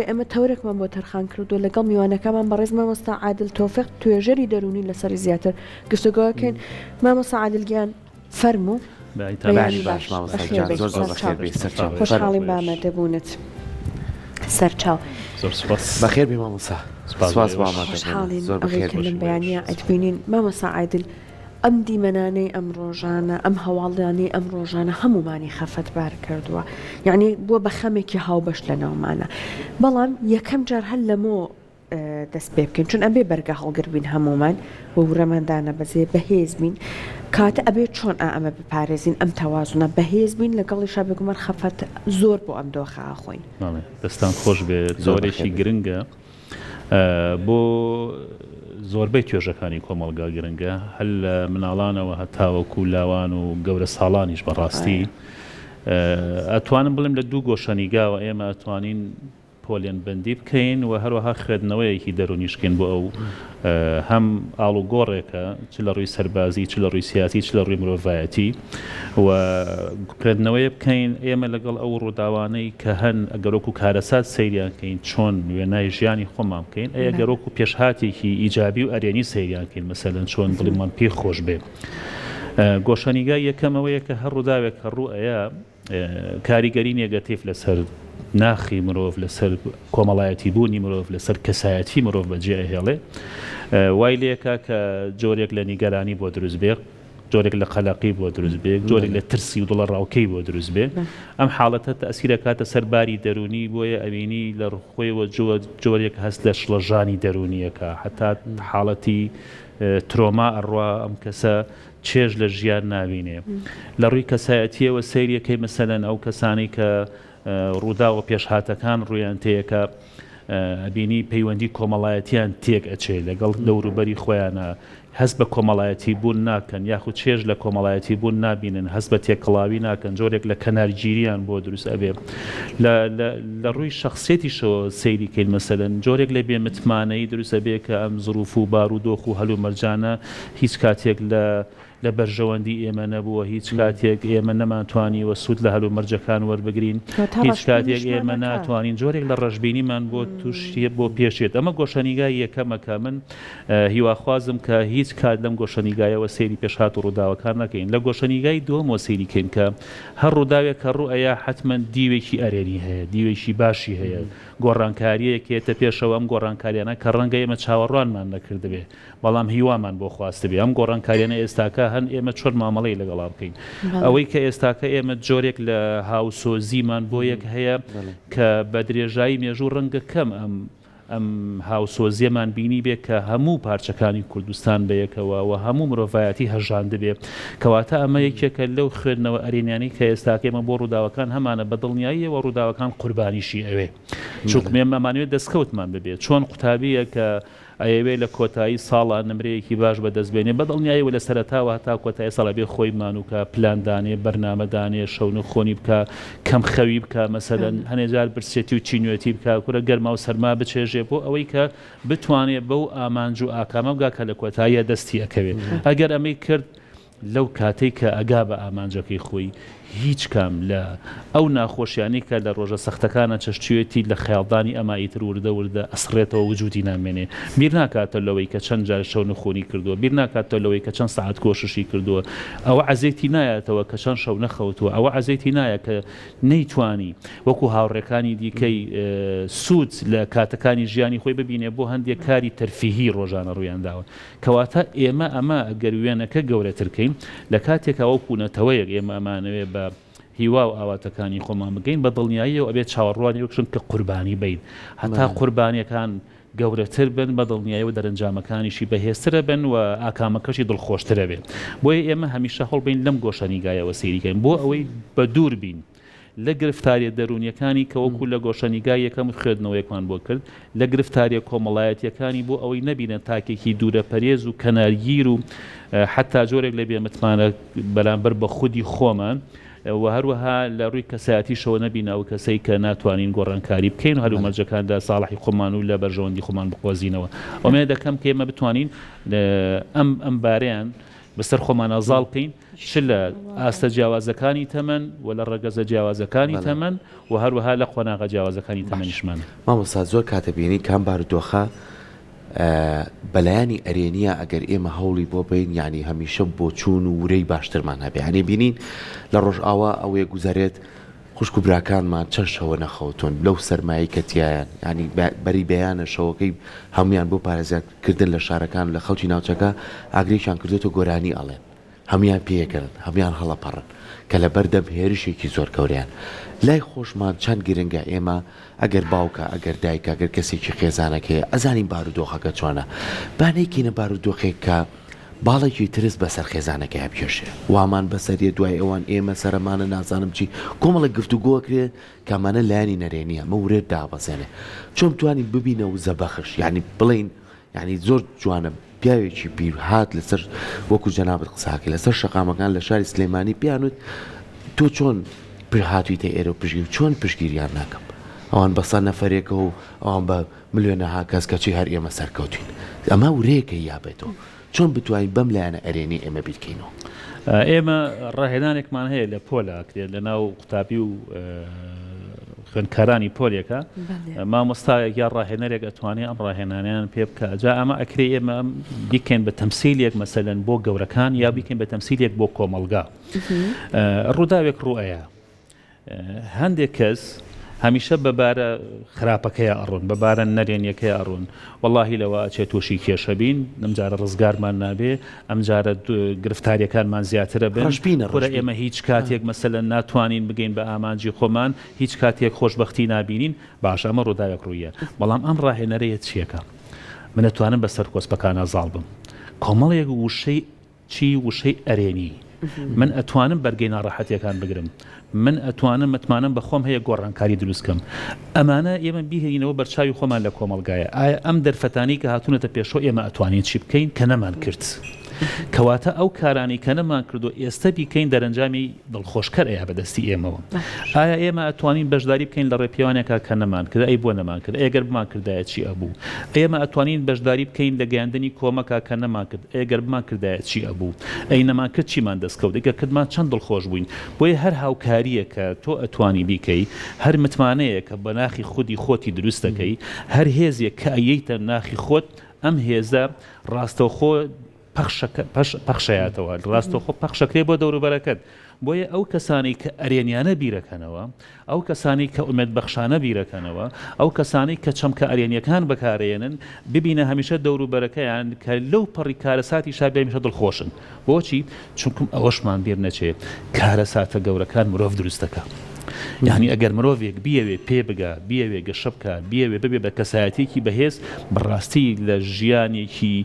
بۆی ئەمە تەورێکمان بۆ تەرخان کردو لەگەڵ میوانەکەمان بەڕێز مامۆستا عادل تۆفیق توێژەری دەرونی لەسەری زیاتر گفتوگۆکەین مامۆستا عادلگیان فەرموو خۆشحاڵیم بە ئامادەبوونت سەرچاو بەخێر بێ مامۆستا سپاس بۆ خۆشحاڵین ئەوەی بەیانە ئەتبینین مامۆستا عادل ئەم دیمەنانەی ئەم ڕۆژانە ئەم هەواڵدانی ئەم ڕۆژانە هەمومانی خەفەتبار کردووە یعنی بووە بە خەمێکی هاوبەش لە ناومانە بەڵام یەکەم جار هەل لەمۆ دەست پێ بکەین چون ئەبێ بەرگە هەڵگربین هەمومان بۆ ورەمەندانە بەزێ بەهێز بین کاتە ئەبێ چۆن ئەمە بپارێزین ئەم تەوازونە بەهێز بین لەگەڵی شابێگومان خەفەت زۆر بۆ ئەم دۆخە ئاخۆین دەستان خۆش بێت زۆرێکی گرنگە بۆ زۆربەی توێژەکانی کۆمەڵگا گرنگە هەل لە مناڵانەوە هەتاوەکو لاوان و گەورە ساڵانیش بەڕاستی ئەتوانم بڵێم لە دوو گۆشەنیگاوە ئێمە ئەتوانین پۆلیۆن بەندی بکەین و هەروەها خوێندنەوەیەکی دەرونیشکین بۆ ئەو هەم ئاڵوگۆڕێکە چ لە ڕووی سەربازی چ لە ڕووی سیاسی چ لە ڕووی مرۆڤایەتی و خوێندنەوەی بکەین ئێمە لەگەڵ ئەو ڕووداوانەی کە هەن ئەگەرۆکو کارەسات سەیریان بکەین چۆن وێنای ژیانی خۆمان بکەین ئەگەرۆکو پێشهاتێکی ئیجابی و ئەرێنی سەیریان بکەین مەسەلەن چۆن دڵمان پێی خۆش بێ گۆشەنیگای یەکەمەوەیە کە هەر ڕووداوێک هەر ڕوئەیە کاریگەری نێگەتیڤ لەسەر ناخی مرۆڤ لەسەر کۆمەڵایەتی بوونی مرۆڤ لەسەر کەسایەتی مرۆڤ بەجێ هێڵێ وای لێکە کە جۆرێک لە نیگەرانی بۆ دروست بێ جۆرێک لە قەلەقی بۆ دروست بێ جۆرێک لە ترسی و دڵە ڕاوکەی بۆ دروست بێ ئەم حاڵەتە تەئسیرە کاتە سەرباری دەرونی بۆیە ئەبینی لە ڕخۆیەوە جۆرێک هەست لە شڵەژانی دەرونیەکە حتا حاڵەتی ترۆما ئەڕوا ئەم کەسە چێژ لە ژیان نابینێ لە ڕووی کەسایەتیەوە سەیریەکەی مەسەلەن ئەو کەسانی کە ڕوودا و پێشهاتەکان ڕویان تەیەکە ئەبینی پەیوەندی کۆمەڵایەتیان تێک ئەچێ لەگەڵ دەوروبەری خۆیانە هەست بە کۆمەڵایەتی بوون ناکەن یاخود چێژ لە کۆمەڵایەتی بوون نابینن هەست بە تێکەڵاوی ناکەن جۆرێک لە کەنارگیریان بۆ دروست ئەبێ لە ڕووی شخصێتیشەوە سەیریکەین مەسەلەن جۆرێک لە بێمتمانەی دروست ئەبێ کە ئەم زروف و بارودۆخ و هەلو مەرجانە هیچ کاتێک لە بەرژەوەندی ئێمە نەبووە هیچ کاتێک ئێمە نەمانتوانی وە سوود لە هەلو مەرجەکان وەربگرین هیچ کاتێک ئێمە ناتوانین جۆرێک لە ڕەشبینیمان بۆ تووشیە بۆ پێشێت ئەمە گۆشەنیگای یەکەمەکە من هیواخوازم کە هیچ کات لەم گۆشەنیگایەوە سەیری پێشهات و ڕووداوەکان نەکەین لە گۆشەنیگای دووەمەوە سەیریکەین کە هەر ڕووداوێک کە ڕوئەیە حتمما دیوێکی ئەرێنی هەیە دیوێکی باشی هەیە گۆڕانکاریەکێتە پێشەوە ئەم گۆڕانکاریانە کە ڕەنگە ئێمە چاوەڕوانمان نەکردبێ بەڵام هیوامان بۆ خواستبێ ئەم گۆڕانکاریانە ئێستاکە هەن ئێمە چۆن مامەڵەی لەگەڵا بکەین ئەوەی کە ئێستاکە ئێمە جۆرێک لە هاوسۆزیمان بۆ یەک هەیە کە بە درێژایی مێژوو ڕەنگە کەم ئەم هاوسۆزیەمان بینی بێ کە هەموو پارچەکانی کوردستان بەیەکەوە و هەموو مرۆڤایەتی هەژاند بێ کەواتە ئەمە یەکێکە لەو خوێندنەوە ئەرێنیانی کە ئێستاکە ئێمە بۆ ڕووداوەکان هەمانە بەدڵنیاییەوە ڕووداوەکان قوربانیشی ئەوێ چووکمێ ئەمانوێت دەستکەوتمان ببێت چۆن قوتابیە کە ئەوێ لە کۆتایی ساڵە نمرەیەکی باش بەدەستبێنێ بەدڵنیاییەوە لە سەرەتاوە هەتا کۆتایی ساڵە بێ خۆی مانوکە پلاندانێ بەرنامەدانێ شەون و خۆنی بکە کەم خەوی بکە مەسەلەن هەنێجار برسێتی و چینوێتی بکە کورە گەرما و سەرما بچێژێ بۆ ئەوەی کە بتوانێت بەو ئامانج و ئاکامە بگا کە لە کۆتاییە دەستی ئەکەوێت ئەگەر ئەمەی کرد لەو کاتەی کە ئەگا بە ئامانجەکەی خۆی هیچ کام لە ئەو ناخۆشیانی کە لە ڕۆژە سەختەکانە چەشتوێتی لە خەیاڵدانی ئەمایتر وردە ئەسڕێتەوە وجودی نامێنێ بیر ناکاتە لەوەی کە چەند جار شەو نەخۆنی کردووە بیر ناکاتە لەوەی کە چەند ساعت کۆششی کردووە ئەوە عەزێتی نایەتەوە کە چەند شەو نەخەوتووە ئەوە عەزێتی نایە کە نەیتوانی وەکو هاوڕێکانی دیکەی سوود لە کاتەکانی ژیانی خۆی ببینێ بۆ هەندێک کاری تەرفیهی ڕۆژانە ڕوویانداوە کەواتە ئێمە ئەمە ئەگەر وێنەکە گەورەترکەین لە کاتێکە ئەو کوونەتەوەیەک ئێمە ئەمانەوێ بە هیوا و ئاواتەکانی خۆمان بگەین بە دڵنیاییەوە ئەبێت چاوەڕوانی وەکشن کە قوربانی بین هەتا قوربانیەکان گەورەتر بن بە دڵنیاییەوە دەرەنجامەکانیشی بەهێزترە بن و ئاکامەکەشی دڵخۆشترە بێت بۆیە ئێمە هەمیشە هەڵبین لەم گۆشەنیگایەوە سەیریکەین بۆ ئەوەی بە دوور بین لە گرفتاریە دەرونیەکانی کە وەکو لە گۆشەنیگای یەکەم خوێندنەوەیەکمان بۆ کرد لە گرفتاریە کۆمەڵایەتیەکانی بۆ ئەوەی نەبینە تاکێکی دوورە پەرێز و کەنارگیر و حتا جۆرێک لە بێمتمانە بەرامبەر بە خودی خۆمان و هەروەها لە ڕووی کەسایەتیشەوە نەبینەوە کەسەی کە ناتوانین گۆڕانکاری بکەین و هەلو مەرجەکاندا ساڵحی خۆمان و لە بەرژەوەندی خۆمان بخۆزینەوە ئەمێ دەکەم کە ئێمە بتوانین ئەم بارەیان بەسەر خۆمان ئازاڵ بکەین چ لە ئاستە جیاوازەکانی تەمەن و لە ڕەگەزە جیاوازەکانی تەمەن و هەروەها لە قۆناغە جیاوازەکانی تەمەنیشمان. مامۆستا زۆر کاتە بینی کام بارودۆخە بەلایانی ئەرێنیە ئەگەر ئێمە هەوڵی بۆ بین یعنی هەمیشە بۆ چوون و ورەی باشترمان هەبێ هەنێ بینین لە ڕۆژئاوا ئەوەیە گوزارێت خوشک و براکانمان چەند شەوە نەخەوتون لەو سەرمایی کەتیایان ینی بەری بەیانە شەوەکەی هەمویان بۆ پارێزکردن لە شارەکان لە خەڵکی ناوچەکە ئاگریشان کردوێتە گۆرانی ئەڵێن هەمویان پێکردن هەمویان هەڵەپەڕن کە لە بەردەم هێرشێکی زۆر کەوریان لای خۆشمان چەند گرنگە ئێمە ئەگەر باوکە ئەگەر دایکە ئەگەر کەسێکی خێزانەکەی ئەزانین بارودۆخەکە چۆنە بانێکینە بارودۆخێک کە باڵێکی ترس بەسەر خێزانەکە هەبکێشێ وامان بەسەریە دوای ئەوان ئێمە سەرمانە نازانم چی کۆمەڵە گفتوگۆکرێ کامانە لایانی نەرێنیە مەورێت دابەزێنێ چۆن توانین ببینە و زەبەخش یعنی بڵین یعنی زۆر جوانە پیاوێکی پیر هات لەسەر وەکو جەنابەت قساکە لەسەر شەقامەکان لە شاری سلێمانی پیانوت تۆ چۆن هاتوویتە ئێرە و پشگیر چۆن پشگیریان ناکەم ئەوان بەسە نەفرێکە و ئەوان بە ملیۆنەها کەس کەچی هەر ئێمە سەرکەوتین ئەمە ورەیەکە یابێتەوە چۆن بتوانین بەم لایەنە ئەرێنی ئێمە بیرکەینەوە ئێمە ڕاهێنانێکمان هەیە لە پۆلاکرێت لە ناو قوتابی و خوێندکارانی پۆلێکە مامۆستایەک یا ڕاهێنەرێک ئەتوانێت ئەم ڕاهێنانیان پێ بکە جا ئەمە ئەکرێ ئێمە بیکەین بە تەمسیلێک مەسەلەن بۆ گەورەکان یا بیکەین بە تەمسیلێک بۆ کۆمەلگا ڕووداوێک ڕوئەیە هەندێک کەس هەمیشە بەبارە خراپەکەیە ئەڕۆن بەبارە نەرێنیەکەی ئەڕۆن وەڵاهی لەوە ئەچێت تووشی کێشە بین ئەمجارە ڕزگارمان نابێ ئەمجارە گرفتاریەکانمان زیاترە بن خۆرە ئێمە هیچ کاتێک مەسەلەن ناتوانین بگەین بە ئامانجی خۆمان هیچ کاتێک خۆشبەختی نابینین باش ئەمە ڕووداوێک ڕوویە بەڵام ئەم ڕاهێنەرەیە چیەکە من ئەتوانم بەسەر کۆسپەکانە زاڵ بم کۆمەڵێک وشەی چی وشەی ئەرێنی من ئەتوانم بەرگەی ناڕەحەتیەکان بگرم من ئەتوانم متمانم بە خۆم هەیە گۆڕانکاری دروستکەم ئەمانە ئێمە بیهێنەوە بەرچاوی خۆمان لە کۆمەلگایە ئایا ئەم دەرفەتانی کە هاتوونەتە پێشەوە ئێمە ئەتوانین چی بکەین کە نەمان کرد کەواتە ئەو کارانی کە نەمان کردو ئێستا بیکەین دەرەنجامی دڵخۆشکەر ئەیە بەدەستی ئێمەوە ئایا ئێمە ئەتوانین بەشداری بکەین لە ڕێپیاوانێکە کە نەمان کرد ئەی بۆ نەمان کرد ئەگەر بمان کردایە چی ئەبوو ئێمە ئەتوانین بەشداری بکەین لە گەیاندنی کۆمەکە کە نەمان کرد ئەگەر بمان کردایە چی ئەبوو ئەی نەمان کرد چیمان دەستکەوت ئەگەر کردمان چەند دڵخۆش بووین بۆیە هەر هاوکاریە کە تۆ ئەتوانی بیکەی هەر متمانەیە کە بە ناخی خودی خۆتی دروست دەکەی هەر هێزێک کە ئەیەیتە ناخی خۆت ئەم هێزە ڕاستەوخۆ پەخشەیەتەوە ڕاستەوخۆ پەخشەکرێ بۆ دەوروبەرەکەت بۆیە ئەو کەسانی کە ئەرێنیانە بیرەکەنەوە ئەو کەسانی کە ئومێد بەخشانە بیرەکەنەوە ئەو کەسانی کە چەمکە ئەرێنیەکان بەکارێنن ببینە هەمیشە دەوروبەرەکەیان کە لەو پەڕی کارەساتی شابێ هەمیشە دڵخۆشن بۆچی چونکم ئەوەشمان بیر نەچێت کارەساتە گەورەکان مرۆڤ دروستەکە یعنی ئەگەر مرۆڤێک بیەوێ پێ بگا بیەوێ گەشە بکە بیەوێ ببێ بە کەسایەتێکی بەهێز بەڕاستی لە ژیانێکی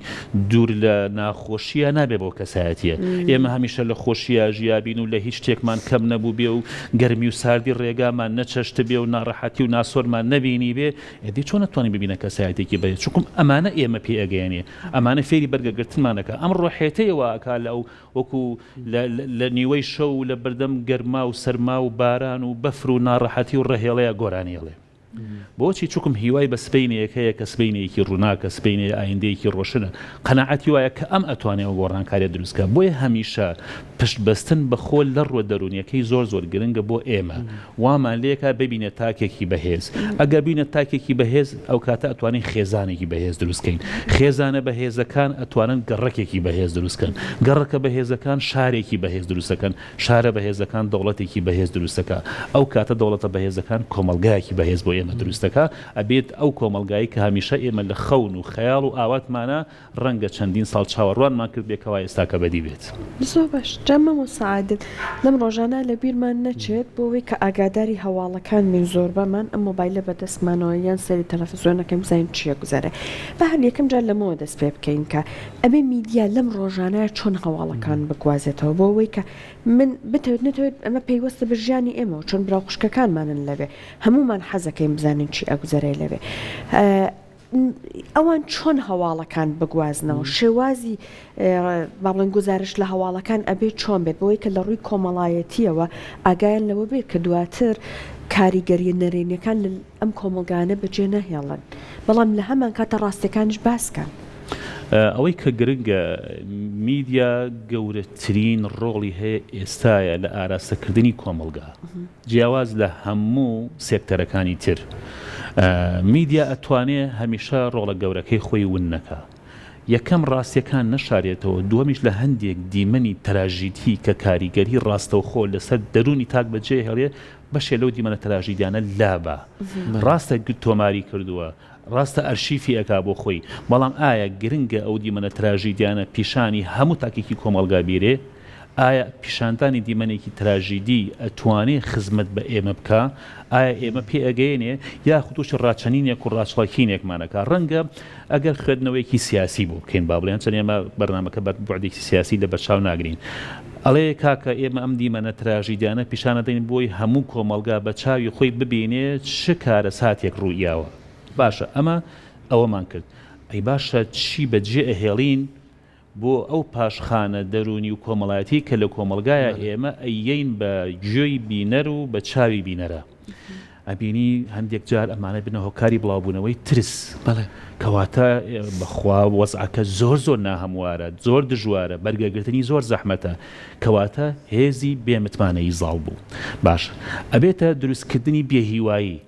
دوور لە ناخۆشیە نابێ بۆ کەسایەتیە ئێمە هەمیشە لە خۆشیە ژیابین و لە هیچ شتێکمان کەم نەبوو بێ و گەرمی و ساردی ڕێگامان نەچەشت بێ و ناڕەحەتی و ناسۆرمان نەبینی بێ ئێدی چۆن نەتوانین ببینە کەسایەتێکی بەهێز چونکم ئەمانە ئێمە پێ ئەگەیەنێ ئەمانە فێری بەرگەگرتنمانەکە ئەم ڕۆحێتەیەوە ئەکا لە ئەو وەکو لە نیوەی شەو لە بەردەم گەرما و سەرما و باران و بەفر و ناڕەحەتی و ڕەهێڵەیە گۆرانیڵێ بۆچی چووکم هیوای بە سبەینەیەک هەیە کە سبەینەیەکی ڕووناکە سبەینەیە ئایندەیەکی ڕۆشنە قەناعەتی وایە کە ئەم ئەتوانێت گۆڕانکاریە دروستکە بۆیە هەمیشە پشت بەستن بە خۆ لە ڕوە دەرونیەکەی زۆر گرنگە بۆ ئێمە وامان لێکە ببینێت تاکێکی بەهێز ئەگەر بینێت تاکێکی بەهێز ئەو کاتە ئەتوانین خێزانێکی بەهێز دروستکەین خێزانە بەهێزەکان ئەتوانن گەڕەکێکی بەهێز دروستکەن گەڕەکە بەهێزەکان شارێکی بەهێز دروستەکەن شارە بەهێزەکان دەوڵەتێکی بەهێز دروستەکە ئەو کاتە دەوڵەتە بەهێزەکان کۆمەلگایەکی بەهێز بۆ ئێمە دروستەکە ئەبێت ئەو کۆمەلگایی کە هەمیشە ئێمە لە خەون و خەیاڵ و ئاواتمانە ڕەنگە چەندین ساڵ چاوەڕوانمان کرد بێکەوە ئێستاکە بەدی بێت زۆر باش جەمە سعادت لەم ڕۆژانە لە بیرمان نەچێت بۆەوەی کە ئاگاداری هەواڵەکان من زۆر بەمان ئەم مۆبایلە بەدەستمانەوە یان سەری تەلەڤیزۆنەکەم زین چییە گوزارە بە هەر یەکەم جار لەمەوە دەست پێ بکەین کە ئەبێ میدیا لەم ڕۆژانە چۆن هەواڵەکان بگوازێتەوە بۆەوەی کە من بتەوێت نەتەوێت ئەمە پێیوەستە بە ژیانی ئێمە چۆن براو خوشکەکانمانن لەبێ هەمومان حەزەکەین بزانین چی ئەگوزارەی لەبێ ئەوان چۆن هەواڵەکان بگوازنەوە شێوازی باڵێن گزارش لە هەواڵەکان ئەبێ چۆن بێت بۆی کە لە ڕووی کۆمەڵایەتیەوە ئاگایان لەوە بێت کە دواتر کاریگەریە نەرێنیەکان ئەم کۆمەلگانە بەجێ نەهێڵن بەڵام لە هەمان کاتە ڕاستیەکانش باسکەن ئەوەی کە گرنگە میدیا گەورەترین ڕۆڵی هەیە ئێستایە لە ئاراستەکردنی کۆمەلگا جیاواز لە هەموو سێکتەرەکانی تر. میدیا ئەتوانێت هەمیشە ڕۆڵە گەورەکەی خۆی ون نەکە. یەکەم ڕاستیەکان نەشارێتەوە، دووەمیش لە هەندێک دیمەنی تراژیدی کە کاریگەری ڕاستەوخۆ لەسەر دەرونی تاک بەجێ هێڵێ بەشێ لەو دیمەنە تراژیدیانە لابە. ڕاستە تۆماری کردووە، ڕاستە ئەرشیفی ئەکا بۆ خۆی، بەڵام ئایا گرنگە ئەو دیمەنە تراژیدیانە پیشانی هەموو تاکێکی کۆمەلگا بیرێ؟ ئایا پیشاندانی دیمەنێکی تراژیدی ئەتوانێت خزمەت بە ئێمە بکە؟ ئایا ئێمە پێ ئەگەیەنێ یا خوتوش ڕاچەنینێک و ڕاچڵەکینێکمانەکە؟ ڕەنگە ئەگەر خوێندنەوەیکی سیاسی بوو بکەین با بڵێن چەند ئێمە بەرنامەکە بە بوعدێکی سیاسی لە بەرچاو ناگرین، ئەڵێ کاکە ئێمە ئەم دیمەنە تراژیدیانە پیشانەدەین بۆی هەموو کۆمەلگا بە چاوی خۆی ببینێت چه کارە ساتێک ڕوویاوە. باشە ئەمە ئەوەمان کرد، ئەی باشە چی بەجێ ئەهێڵین بۆ ئەو پاشخانە دەرونی و کۆمەڵایەتی کە لە کۆمەلگایە ئێمە ئەیین بە گوێی بینەر و بە چاوی بینەرە. ئەبینی هەندێک جار ئەمانە بنە هۆکاری بڵاوبوونەوەی ترس، کەواتە بەخوا وەزعەکە زۆر ناهەموارە، زۆر دژوارە، بەرگەگرتنی زۆر زەحمەتە، کەواتە هێزی بێمتمانەی زاڵ بوو. باش ئەبێتە دروستکردنی بێهیوایی.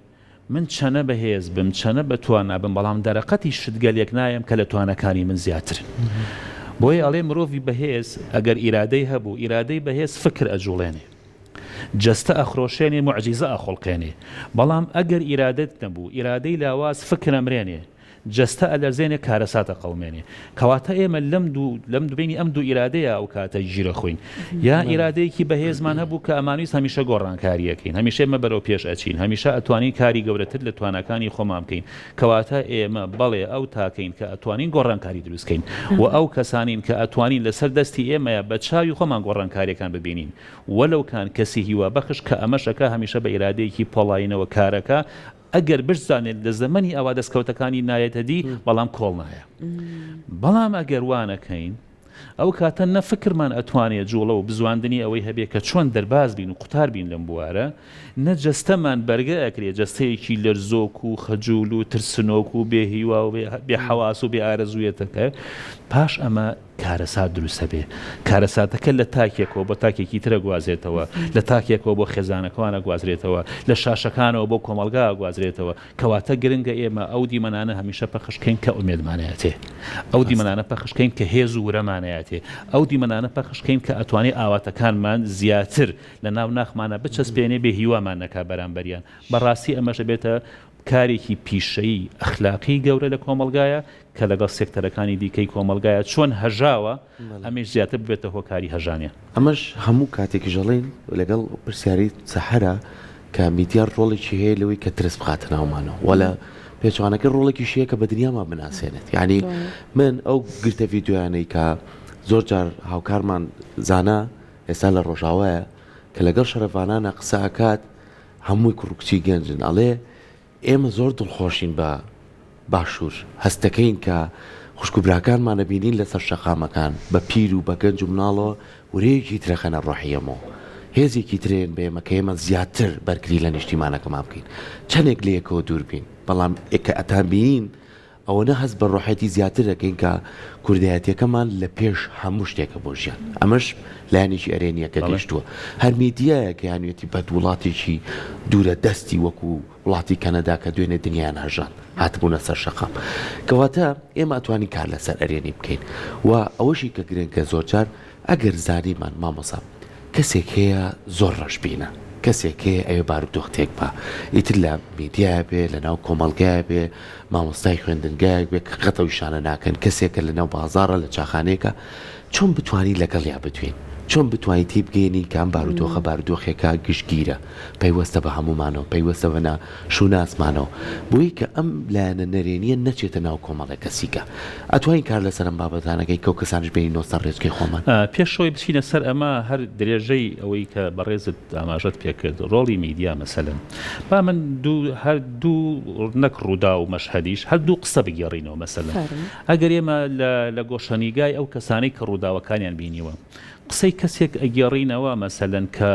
من چەنە بەهێز بم، چەنە بەتوانە بم، بەڵام دەرەقەتی شتگەلێک نایم کە لە توانەکانی من زیاترن. بۆیە ئەڵێ مرۆڤی بەهێز ئەگەر ئیرادەی هەبوو، ئیرادەی بەهێز فکر ئەجوڵێنێ، جەستە ئەخرۆشێنێ، موعجیزە ئەخۆڵقێنێ. بەڵام ئەگەر ئیرادەت نەبوو، ئیرادەی لاواز فکر ئەمرێنێ، جەستە ئەلەرزێنێ، کارەساتە قەڵمێنێ. کەواتە ئێمە لەم دوبینی ئەم دوو ئیرادەیە ئەو کاتە گیرە خۆین، یا ئیرادەیەکی بەهێزمان هەبوو کە ئەمانویست هەمیشە گۆڕانکاریەکەین، هەمیشە ئێمە بەرەو پێش ئەچین، هەمیشە ئەتوانین کاری گەورەتر لە توانەکانی خۆمان بکەین. کەواتە ئێمە بەڵێ ئەو تاکەین کە ئەتوانین گۆڕانکاری دروستکەین، و ئەو کەسانین کە ئەتوانین لەسەر دەستی ئێمەیە بە چاوی خۆمان گۆڕانکاریەکان ببینین، وەلەوکان کەسی هیوا بەخش کە ئەمەشەکە هەمیشە بە ئیرادەیەکی پۆڵاینەوە کارەکە، ئەگەر بزانێت لە زەمەنی ئەوا دەستکەوتەکانی نایەتە دی، بەڵام کۆڵ نایە. بەڵام ئەگەر وانەکەین ئەو کاتە نەفکرمان ئەتوانێت جوڵە و بزواندنی ئەوەی هەبێ کە چۆن دەرباز بین و قوتار بین لەم بوارە، نەجەستەمان بەرگە ئەکرێت، جەستەیەکی لەرزۆک و خەجوول و ترسنۆک و بێهیوا و بێ حەواس و بێ ئارەزوویەتەکە. پاش ئەمە کارەسات دروستە بێ، کارەساتەکە لە تاکێکەوە بۆ تاکێکی ترە گوازرێتەوە، لە تاکێکەوە بۆ خێزانەکانە گوازرێتەوە، لە شاشەکانەوە بۆ کۆمەلگا گوازرێتەوە. کەواتە گرنگە ئێمە ئەو دیمەنانە هەمیشە پەخشکەین کە ئومێدمانەیەتێ، ئەو دیمەنانە پەخشکەین کە هێز و ورەمانەیەتێ، ئەو دیمەنانە پەخشکەین کە ئەتوانێت ئاواتەکانمان زیاتر لە ناو ناخمانە بچەسپێنێ بێ هیوامان نەکا بەرامبەریان. بەڕاستی ئەمەش بێتە کارێکی پیشەیی ئەخلاقی گەورە لە کۆمەلگایە کە لەگەڵ سێکتەرەکانی دیکەی کۆمەلگایە چۆن هەژاوە، ئەمەش زیاتر بێتە هۆکاری هەژانێ. ئەمەش هەموو کاتێکی ژەڵین لەگەڵ پرسیاری سەحرە کە میدیار ڕۆڵێکی هەیە لەوەی کە ترس بخاتە ناومانەوە، وەلا پێچوانەکە ڕۆڵێکی شەیە کە بە دنیامان بناسێنێت. یعنی من ئەو گرتە ڤیدیۆیانەی کە زۆر جار هاوکارمان زانا ئێستا لە ڕۆژاوایە کە لەگەڵ شەرەفانانە قسە ئەکات، هەمووی کوڕکچی گەنجن، ئەڵێ ئێمە زۆر دڵخۆشین بە باشوور، هەستەکەین کە خوشکوبراکانمانە بینین لەسەر شەقامەکان بە پیر و بە گەنج و مناڵەوە ورەیەکی ترەخەنە ڕۆحیەمەوە، هێزێکی ترێن بە ئێمە کە ئێمە زیاتر بەرگری لە نیشتیمانەکەمان بکەین، چەندێک لە یەکەوە دوور بین، بەڵام کە ئەتان بینین ئەوەنە هەست بە ڕۆحەتی زیاتر دەکەین کە کوردایەتیەکەمان لە پێش هەموو شتێکە بۆ ژیان. ئەمەش لایەنێکی ئەرێنیەکە گەشتووە. هەر میدیایەکە یانوێتی بەد وڵاتێکی دوورە دەستی وەکو وڵاتی کەنەدا کە دوێنێ دنیایان هەژان هاتبوونە سەر شەقام. کەواتە ئێمە ئەتوانین کار لەسەر ئەرێنی بکەین، و ئەوەشی کە گرنگە زۆر جار ئەگەر زانیمان مامۆسا کەسێک هەیە زۆر ڕەشبینە، کەسێک هەیە ئەوێ بارودۆختێک بە ئیتر لە میدیایە بێ، لە ناو کۆمەڵگایە بێ، مامۆستای خوێندنگایەک بێ کە قەتەویشانە ناکەن، کەسێکە لە ناو بازاڕە لە چاخانەیەکە، چۆن بتوانین لەگەڵیا بتوین، چۆن بتوانین تی بگەینی کە ئەم بارودۆخە بارودۆخێکە گشتگیرە، پەیوەستە بە هەمومانەوە، پەیوەستە بە شوناسمانەوە، بۆی کە ئەم لایەنە نەرێنیە نەچێتە ناو کۆمەڵێک کەسیکە. ئەتوانین کار لەسەر ئەم بابەتانەکەی کە کەسانش بینی نۆستان ڕێزگەی خۆمان. پێشەوەی بچینە سەر ئەمە هەر درێژەی ئەوەی کە بەڕێزت ئاماژەت پێکرد ڕۆڵی میدیا مەسەلەن، با من هەر دوو نەک ڕوودا و مەشهەدیش هەر دوو قسە بگێڕینەوە. مەسەلەن ئەگەر ئێمە لە گۆشەنیگای ئەو کەسانەی کە ڕووداوەکانیان بینیوە قسەی کەسێک ئەگەڕینەوە مەسەلەن کە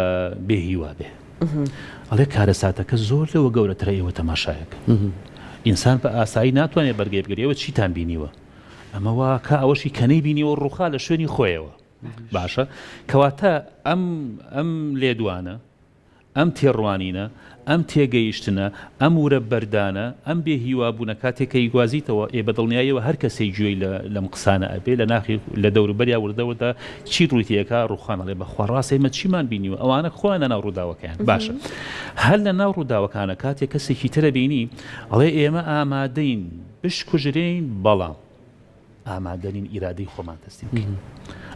بێهیوا بێ، ئەڵێ کارەساتەکە زۆر لەوە گەورەترە ئێوە تەماشایەکە، ئینسان بە ئاسایی ناتوانێت بەرگەی بگرێەوە چیتان بینیوە، ئەمەوە کە ئەوەشی کەنەی بینیەوە ڕووخا لە شوێنی خۆیەوە باشە کەواتە ئەم لێدوانە ئەم تێڕوانینە ئەم تێگەیشتنە ئەم ورە بەردانە ئەم بێ هیوابوونە کاتێکە گوازیتەوە ئێ بەدڵنیاییەوە هەر کەسەی گوێی لەم قسانە ئەبێ لە ناخی لە دەوروبەریا وردەوەدا چی ڕوویتەکە ڕوخانەڵێ بەخوا ڕاستێمە چیمان بینیوە ئەوانە خۆیانە ناو ڕووداوەکەیان باشە هەر لە ناو ڕووداوەکانە کاتێک کەسێکی ترە بینی ئەڵێ ئێمە ئامادەین بشکوژرین بەڵام ئامادەنین ئیرادەی خۆمان تەسلیم بکەین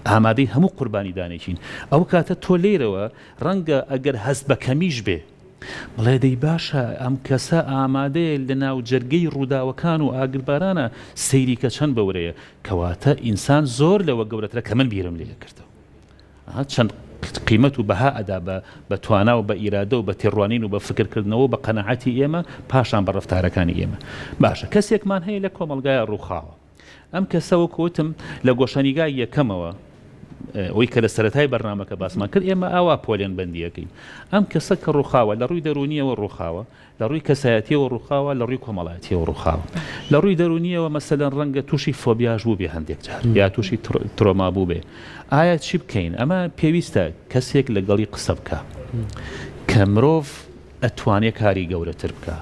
ئامادەی هەموو قوربانی دانێکین ئەو کاتە تۆ لێرەوە ڕەنگە ئەگەر هەست بە کەمیش بێ بڵێ دەی باشە ئەم کەسە ئامادەیە لە ناو جەرگەی ڕووداوەکان و ئاگربارانە سەیری کە چەند بەورەیە کەواتە ئینسان زۆر لەوە گەورەترە کە من بیرم لێ کردەوە چەند قیمەت و بەها ئەدا بە توانا و بە ئیرادە و بە تێڕوانین و بە فکرکردنەوە بە قەنەعەتی ئێمە پاشان بە ڕەفتارەکانی ئێمە باشە کەسێکمان هەیە لە کۆمەلگایە ڕووخاوە ئەم کەسەوە کۆتم لە گۆشەنیگای یەکەمەوە ئەوەی کە لە سەرەتای بەرنامەکە باسمان کرد ئێمە ئاوا پۆلێن بەندیەکەین ئەم کەسە کە ڕووخاوە لە ڕووی دەرونیەوە ڕووخاوە لە ڕووی کەسایەتیەوە ڕووخاوە لە ڕووی کۆمەڵایەتیەوە ڕووخاوە لە ڕووی دەرونیەوە مەسەلەن ڕەنگە تووشی فۆبیاژ بوو بێ هەندێک جار یا تووشی ترۆما بوو بێ ئایا چی بکەین ئەمە پێویستە کەسێک لەگەڵی قسە بکە کە مرۆڤ ئەتوانێت کاری گەورەتر بکە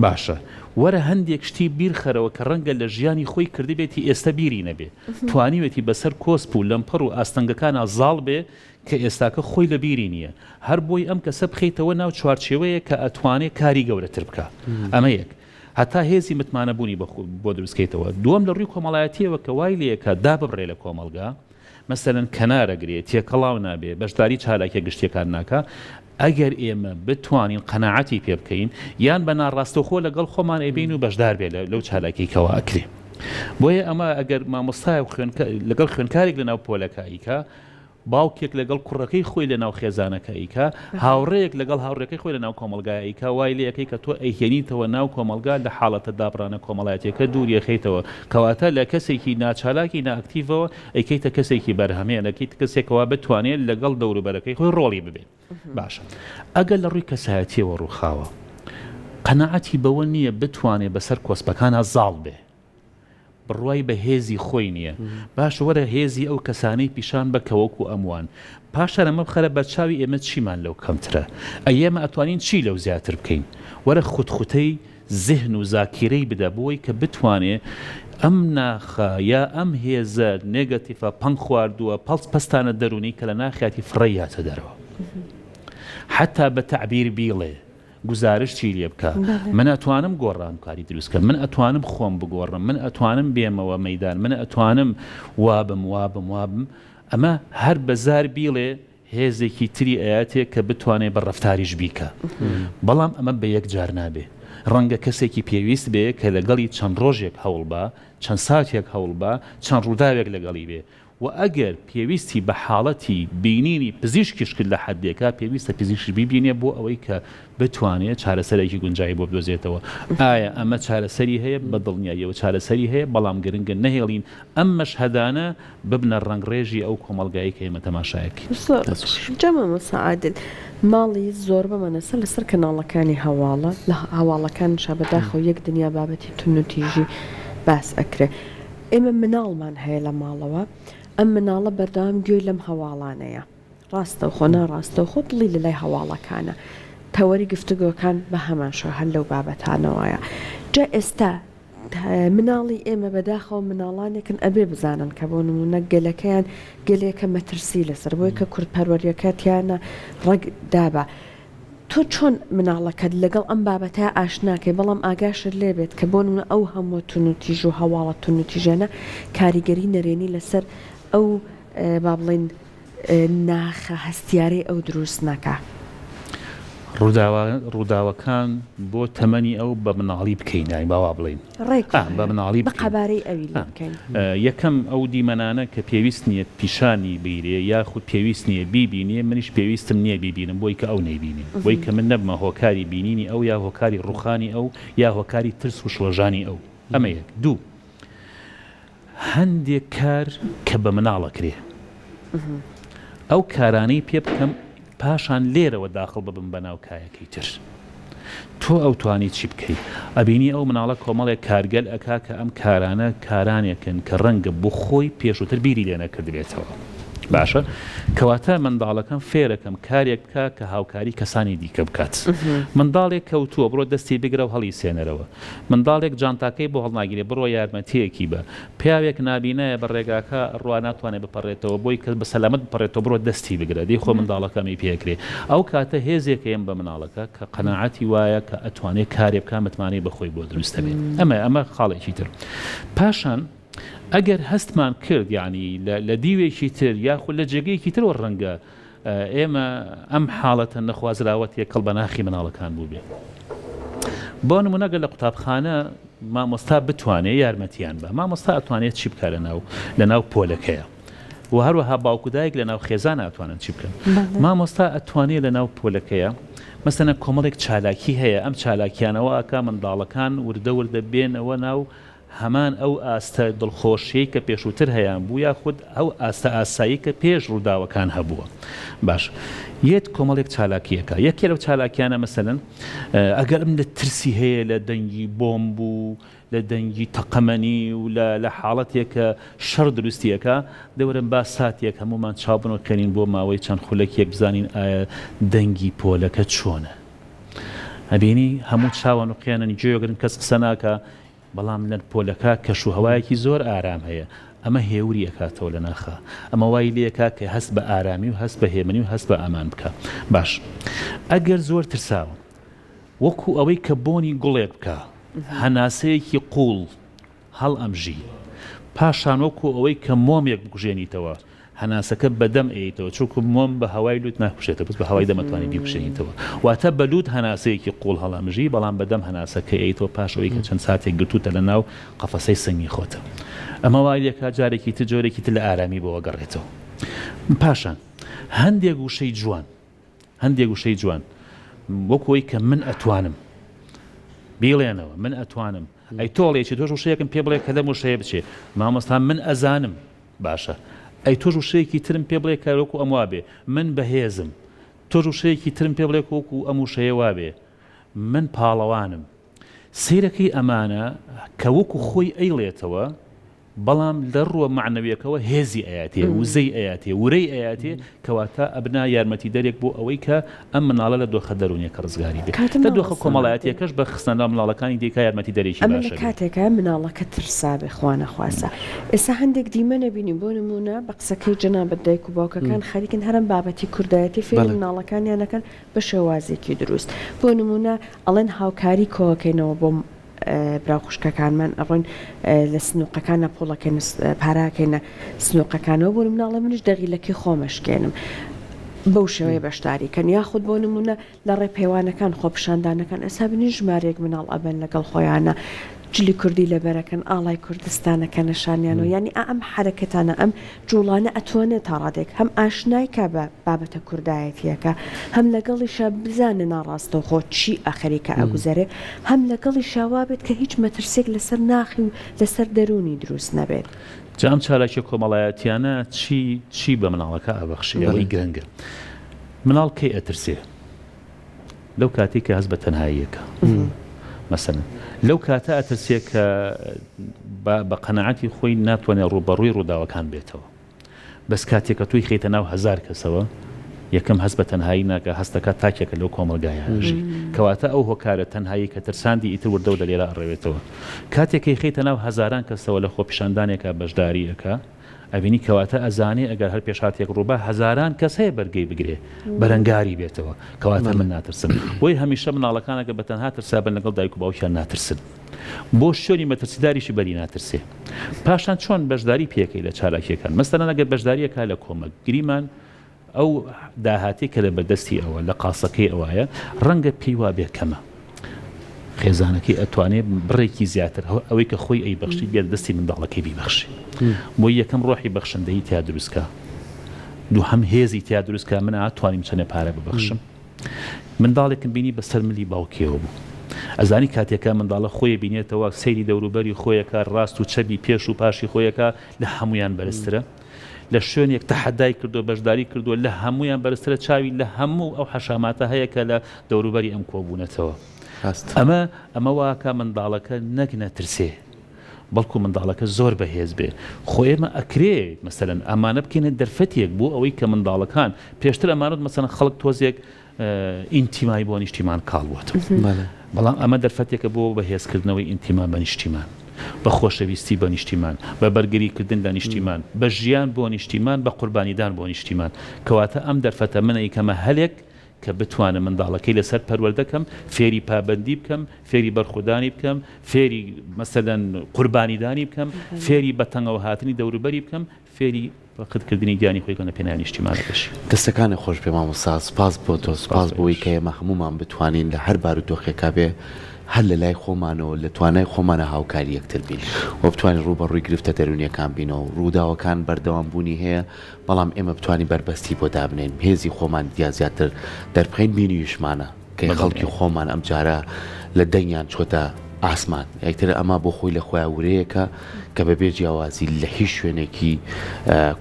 باشە وەرە هەندێک شتی بیرخەرەوە کە ڕەنگە لە ژیانی خۆی کردی بێتی ئێستا بیری نەبێ توانیوێتی بەسەر کۆسپ و لەمپەر و ئاستەنگەکانە زاڵ بێ کە ئێستاکە خۆی لە بیری نییە هەر بۆی ئەم کەسە بخەیتەوە ناو چوارچێوەیە کە ئەتوانێت کاری گەورەتر بکە ئەمە یەک هەتا هێزی متمانەبوونی بۆ دروستکەیتەوە دووەم لە ڕووی کۆمەڵایەتیەوە کە وای لەیەکە دا ببڕێ لە کۆمەلگا مەسەلەن کەنارەگرێت تێکەڵاو نابێ بەشداری چالاکیە گشتیەکان ناکە ئەگەر ئێمە بتوانین قەناعەتی پێ بکەین یان بە ناڕاستەوخۆ لەگەڵ خۆمان ئەبین و بەشدار بێ لەو چالاکیکەوە ئەکرێ بۆیە ئەمە ئەگەر مامۆستای لەگەڵ خوێنکارێک لە ناو پۆلەکاییکە باوکێک لەگەڵ کوڕەکەی خۆی لە ناو خێزانەکەیکە هاوڕەیەک لەگەڵ هاوڕێکەکەی خۆی لە ناو کۆمەلگاییکە وای لەیەکەی کە تۆ ئەیهێنیتەوە ناو کۆمەلگا لە حاڵەتە دابڕانە کۆمەڵایەتەکە دووریەخەیتەوە کەواتە لە کەسێکی ناچالاکی ناکتیڤەوە ئەیکەیتە کەسێکی بەرهەمەیە نەکەیت کەسێکەوە بتوانێت لەگەڵ دەوروبەرەکەی خۆی ڕۆڵی ببێت باشە ئەگەر لە ڕووی کەسایەتیەوە ڕووخاوە قەناعەتی بەوە نییە بتوانێت بەسەر کۆسپەکانە زاڵ بێ بڕوای بە هێزی خۆی نییە باش وەرە هێزی ئەو کەسانەی پیشان بکەوەکو ئەموان پاشان ئەمە بخەرە بەرچاوی ئێمە چیمان لەو کەمترە ئەمە ئەتوانین چی لەو زیاتر بکەین وەرە خوتخوتەی زهن و زاکیرەی بدە بۆی کە بتوانێت ئەم ناخە یا ئەم هێزە نێگەتیڤە پەنگ خواردووە پەڵس پەستانە دەرونی کە لە ناخیاتی فڕەیاتە دەرەوە حتا بە تعبیر بیڵێ گزارش چی لێ بکە من ئەتوانم گۆڕانکاری دروستکە من ئەتوانم خۆم بگۆڕم من ئەتوانم بێمەوە مەیدان من ئەتوانم وابم ئەمە هەر بەزار بیڵێ هێزێکی تری ئاياتێک کە بتوانێت بە ڕەفتاریش بیکە بەڵام ئەمە بە یەک جار نابێ ڕەنگە کەسێکی پێویست بێ کە لەگەڵی چەند ڕۆژێک هەوڵ بە چەند ساتێک هەوڵ بە چەند ڕووداوێک لەگەڵی بێ و ئەگەر پێویستی بە حاڵەتی بینینی پزیشکیش کرد لە حدێکا پێویستە پزیشک بیبینێ بۆ ئەوەی کە بتوانێت چارەسەرێکی گونجایی بۆ بدۆزێتەوە ئایا ئەمە چارەسەری هەیە بە دڵنیاییەوە چارەسەری هەیە بەڵام گرنگە نەهێڵین ئەم مەشهەدانە ببنە ڕنگڕێژی ئەو کۆمەلگایی کە ئێمە تەماشایەکی جەمە مەساعادل ماڵی زۆر بەمەنەسە لەسەر کەناڵەکانی هەواڵە لە هەواڵەکان شابەداخەوە یەک دنیا بابەتی تونوتیژی باس ئەکرێ ئێمە مناڵمان هەیە لە ماڵەوە ئەم مناڵە بەردەوام گوێی لەم هەواڵانەیە ڕاستە خۆ ناڕاستە خۆ دڵی لە لای هەواڵەکانە تەوەری گفتوگۆکان بە هەماشە هەر لەو بابەتانەوەیە جا ئێستا مناڵی ئێمە بەداخەوە مناڵانێکن ئەبێ بزانن کە بۆ نمونە گەلەکەیان گەلێکە مەترسی لەسەر بۆی کە کورتپەروەریەکەتیانە ڕەگ دابە تۆ چۆن مناڵەکەت لەگەڵ ئەم بابەتە ئاشناکەی بەڵام ئاگاشت لێبێت کە بۆ نمونە ئەو هەموو تونوتیژ و هەواڵە تونوتیژەنە کاریگەری نەرێنی لەسەر ئەو با بڵێن ناخە هەستیارەی ئەو دروست نەکە ڕووداوەکان بۆ تەمەنی ئەو بە مناڵی بکەین نای باوا بڵین بە مناڵی بەقەبارەی ئەوی بکەین یەکەم ئەو دیمەنانە کە پێویست نییە پیشانی بیرێ یاخود پێویست نییە بیبینێ منیش پێویستم نییە بیبینم بۆی کە ئەو نەیبینێ بۆی کە من نەبمە هۆکاری بینینی ئەو یا هۆکاری ڕوخانی ئەو یا هۆکاری ترس و شڵەژانی ئەو ئەمە یەک دوو هەندێک کار کە بە مناڵەکرێ ئەو کارانەی پێ بکەم پاشان لێرەوە داخل ببم بە ناو کایەکەی تر تۆ ئەو توانی چی بکەیت ئەبینی ئەو مناڵە کۆمەڵێک کارگەل ئەکا کە ئەم کارانە کارانێکن کە ڕەنگە بۆ خۆی پێشووتر بیری لێ نەکردبێتەوە باشە کەواتە منداڵەکەم فێرەکەم کارێک بکە کە هاوکاری کەسانی دیکە بکات منداڵێک کەوتووە بڕۆ دەستی بگرە و هەڵی سێنەرەوە منداڵێک جانتاکەی بۆ هەڵناگیرێ بڕۆ یارمەتیەکی بە پیاوێک نابینایە بە ڕێگاکە ڕوا ناتوانێت بپەڕێتەوە بۆی کە بە سەلامەت بپەڕێتەوە بڕۆ دەستی بگرە دی خۆ منداڵەکەمی پێکرێ ئەو کاتە هێزێکەیەم بە مناڵەکە کە قەناعەتی وایە کە ئەتوانێت کارێ بکە متمانەی بەخۆی بۆ دروستە بێت ئەمە خاڵێکی تر پاشان ئەگەر هەستمان کرد یعنی لە دیوێکی تر یاخود لە جێگەیەکی تر وە ڕەنگە ئێمە ئەم حاڵەتە نەخوازراوەتی کەڵ بە ناخی مناڵەکان بوو بێ بۆ نمونەگە لە قوتابخانە مامۆستا بتوانێت یارمەتیان بە مامۆستا ئەتوانێت چی بکە لە ناو پۆلەکەیە و هەروەها باوکودایەک لە ناو خێزان ئەتوانن چی بکەن مامۆستا ئەتوانێت لە ناو پۆلەکەیە مەسەنە کۆمەڵێک چالاکی هەیە ئەم چالاکیانەوە ئەکا منداڵەکان وردە بێنەوە ناو هەمان ئەو ئاستە دڵخۆشیەی کە پێشووتر هەیەیان بوو یاخود ئەو ئاستە ئاسایی کە پێش ڕووداوەکان هەبووە باش یەت کۆمەڵێک چالاکیەکە یەکێ لەو چالاکیانە مەسەلەن ئەگەرم لە ترسی هەیە لە دەنگی بۆمب و لە دەنگی تەقەمەنی و لە حاڵەتێکە شەڕ دروستیەکە دەورم با ساتێک هەمومان چاوبنەوە کەنین بۆ ماوەی چەند خولەکێک بزانین ئایا دەنگی پۆلەکە چۆنە ئەبینی هەموو چاوان و قیانەنی گوێگرن کەس قسە ناکە بەڵام لە پۆلەکە کەش و هەوایەکی زۆر ئارام هەیە ئەمە هێوری ئەکاتەوە لە ناخە ئەمە وای لێکا کە هەست بە ئارامی و هەست بە هێمنی و هەست بە ئامان بکە باش ئەگەر زۆر ترساوە وەکو ئەوەی کە بۆنی گوڵێک بکە هەناسەیەکی قوڵ هەڵ ئەمژی پاشان وەکو ئەوەی کە مۆمێک بکوژێنیتەوە هەناسەکە بەدەم ئەیتەوە چونکە مۆم بە هەوای لوت ناکوشێتەوە بەس بە هەوای دەمەتوانی بیکوشێنیتەوە واتە بەلوت هەناسەیەکی قوڵ هەڵامژی بەڵام بەدەم هەناسەکە ئەیتەوە پاشەوەی کە چەند ساتێک گرتوتە لە ناو قەفەسەی سنگی خۆتە ئەمە وای لێکا جارێکی تر جۆرێکی تر لە ئارامی بۆوە گەڕێتەوە پاشان هەندێک وشەی جوان وەکوی کە من ئەتوانم بیڵێنەوە من ئەتوانم ئەی تۆڵێکی تۆش وشەیەکم پێ بڵێ کە لەم وشەیە بچێ مامۆستا من ئەزانم باشە ئەی تۆش وشەیەکی ترم پێ بڵێ کارۆکو ئەم وابێ من بەهێزم تۆش وشەیەکی ترم پێ بڵێ وەکو ئەم وشەیە وابێ من پاڵەوانم سیرەکەی ئەمانە کە وەکو خۆی ئەیڵێتەوە بەڵام لە ڕووە معنەویەکەوە هێزی ئەیاتێ وزەی ئەیاتێ ورەی ئەیاتێ کەواتە ئەبنا یارمەتی دەرێک بۆ ئەوەی کە ئەم مناڵە لە دۆخە دەرونیەکە ڕزگاری بێت لە دۆخە کۆمەڵایەتیەکەش بە خستنەوە مناڵەکانی دیکە یارمەتی دەرێکی باشە کاتێکە مناڵەکە ترسا بێ خوا نەخواسە ئێستا هەندێک دیمە نەبینی بۆ نمونە بە قسەکەی جەنابەت دایک و باوکەکان خەریکن هەرم بابەتی کوردایەتی فێر مناڵەکانیانەکەن بە شێوازێکی دروست بۆ نمونە ئەڵێن هاوکاری کۆکەینەوە بۆ برا خوشکەکانمان ئەڕۆین لە سنووقەکانە پۆڵەکەن پاراکەینە سنووقەکانەوە بۆ مناڵە منش دەغیلەکەی خۆمەشکێنم بەو شێوەیە بەشداریکەن یاخود بۆ نمونە لە ڕێپەیوانەکان خۆپشاندانەکان ئەسا بنی ژمارەیەک مناڵ ئەبەن لەگەڵ خۆیانە جلی کوردی لەبەرەکەن ئاڵای کوردستانەکە نەشانیانەوە ینی ئەم حرەکەتانە ئەم جوڵانە ئەتوانێت تا ڕادێک هەم ئاشنایکە بە بابەتە کوردایەتیەکە هەم لەگەڵیشە بزانە ناڕاستەوە خۆ چی ئەخەریکە ئەگوزارێ هەم لەگەڵی شاوا بێت کە هیچ مەترسێک لەسەر ناخی و لەسەر دەرونی دروست نەبێت جام چالاکی کۆمەڵایەتیانە چی بە مناڵەکە ئەبەخشی گرنگە مناڵ کەی ئەترسێ لەو کاتێک کە هەست بە تەنهاییەکە مثلا لەو کاتە ئەترسێ کە بە قەنەعەتی خۆی ناتوانێت ڕوبەڕووی ڕووداوەکان بێتەوە بەس کاتێکە توی خەیتە ناو 1000 کەسەوە یەکەم هەست بە تەنهایی ناکە هەستەکە تاکێکە لەو کۆمەلگایەژی کەواتە ئەو هۆکارە تەنهایی کە ترساندی ئیتر وردە و لەلێرە ئەڕێوێتەوە کاتێکی خەیتە ناو 1000 کەسەوە لە خۆپیشاندانێکە بەشداریەکە ئەبینی کەواتە ئەزانێ ئەگەر هەر پێشاتێک ڕووبە 1000 کەس هەیە بەرگەی بگرێ بەرەنگاری بێتەوە کەواتە من ناترسن بۆی هەمیشە مناڵەکانەکە بە تەنها ترسابن لەگەڵ دایک و باوکیان ناترسن بۆ شوێنی مەترسیداریشی بەری ناترسێ پاشان چۆن بەشداری پێکەی لە چالاکیەکان مەسەلەن ئەگەر بەشداریەکە لە کۆمەک گریمان ئەو داهاتی کە لە بەردەستی ئەوە لە قاسەکەی ئەوایە ڕەنگە پێی وا بێ کەمە خێزانەکەی ئەتوانێت بڕێکی زیاتر ئەوەی کە خۆی ئەی بەخشی بێت دەستی منداڵەکەی بیبەخشی بۆ یەکەم ڕۆحی بەخشندەی تیا دروستکە دوو هەم هێزی تیا دروستکە من ئاتوانیم چەنە پارە ببەخشم منداڵێکم بینی بەسەر ملی باوکیەوە بوو ئەزانی کاتێکە منداڵە خۆی بینێتەوە سەیری دەوروبەری خۆیەکە ڕاست و چەبی پێش و پاشی خۆیەکە لە هەمویان بەرزترە لە شوێنێک تەحەدای کردو بەشداری کردووە لە هەمویان بەرزترە چاوی لە هەموو ئەو حەشاماتە هەیە کە لە دەوروبەری ئەم کۆبوونەتەوە ئەمە واکە منداڵەکە نەک نەترسێ بەڵکو منداڵەکە زۆر بەهێز بێ خۆ ئێمە ئەکرێ مەسەلەن ئەمانە بکەنە دەرفەتێک بۆ ئەوەی کە منداڵەکان پێشتر ئەمانەت مەسەلەن خەڵک تۆزێک ئینتیمای بۆ نیشتیمان کاڵوەتەوە بەڵام ئەمە دەرفەتێکە بۆ بەهێزکردنەوەی ئینتیما بە نیشتیمان بە خۆشەویستی بە نیشتیمان بە بەرگریکردن لە نیشتیمان بە ژیان بۆ نیشتیمان بە قوربانیدان بۆ نیشتیمان کەواتە ئەم دەرفەتە منە کەمە هەلێک کە بتوانم منداڵەکەی لەسەر پەروەردەکەم فێری پابندی بکەم فێری بەرخودانی بکەم فێری مەسەلەن قوربانیدانی بکەم فێری بەتەنگەوە هاتنی دەوروبەری بکەم فێری بەقدکردنی گیانی خۆی کەنە پێناوی نیشتیمانەکەشی دەستەکانی خۆش پێ مامۆستا سپاس بۆ تۆ سپاس بۆی کە ئێمە هەمومان بتوانین لە هەر بارودۆخێکا بێ هەر لە لای خۆمانەوە لە توانای خۆمانە هاوکاری یەکتر بین و بتوانین ڕوبەڕووی گرفتە دەرونیەکان بینەوە ڕووداوەکان بەردەوام بوونی هەیە بەڵام ئێمە بتوانین بەربەستی بۆ دابنێن هێزی خۆمان زیاتر دەربخەین بینیشمانە کە خەڵکی خۆمان ئەم جارە لە دەنگیان چۆتە ئاسمان یەکتر ئەمە بۆ خۆی لە خۆیان ورەیەکە کە بەبێ جیاوازی لە هیچ شوێنێکی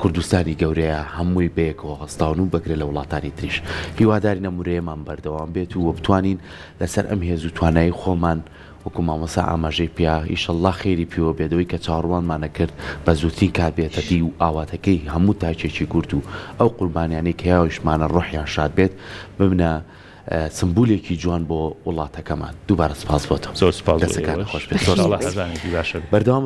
کوردستانی گەورەیە هەمووی بەیەکەوە هەستاون و بەگرێ لە وڵاتانی تریش هیواداری نەمورەیەمان بەردەوام بێت و بتوانین لەسەر ئەم هێز و توانایی خۆمان وەکو مامۆستا ئاماژەی پیا ئیشەڵڵا خێری پێوە بێتەوەی کە چاڕوانمانە کرد بە زووترین کاتبێتەتی و ئاواتەکەی هەموو تاچێکی گورد و ئەو قوربانیانەی کە یاویشمانە ڕۆحیان شاد بێت ببنە سمبولێکی جوان بۆ وڵاتەکەمان دووبارە سپاس بۆتە زۆر سپاس دەستەکان خۆش بێت باشە بەردەوام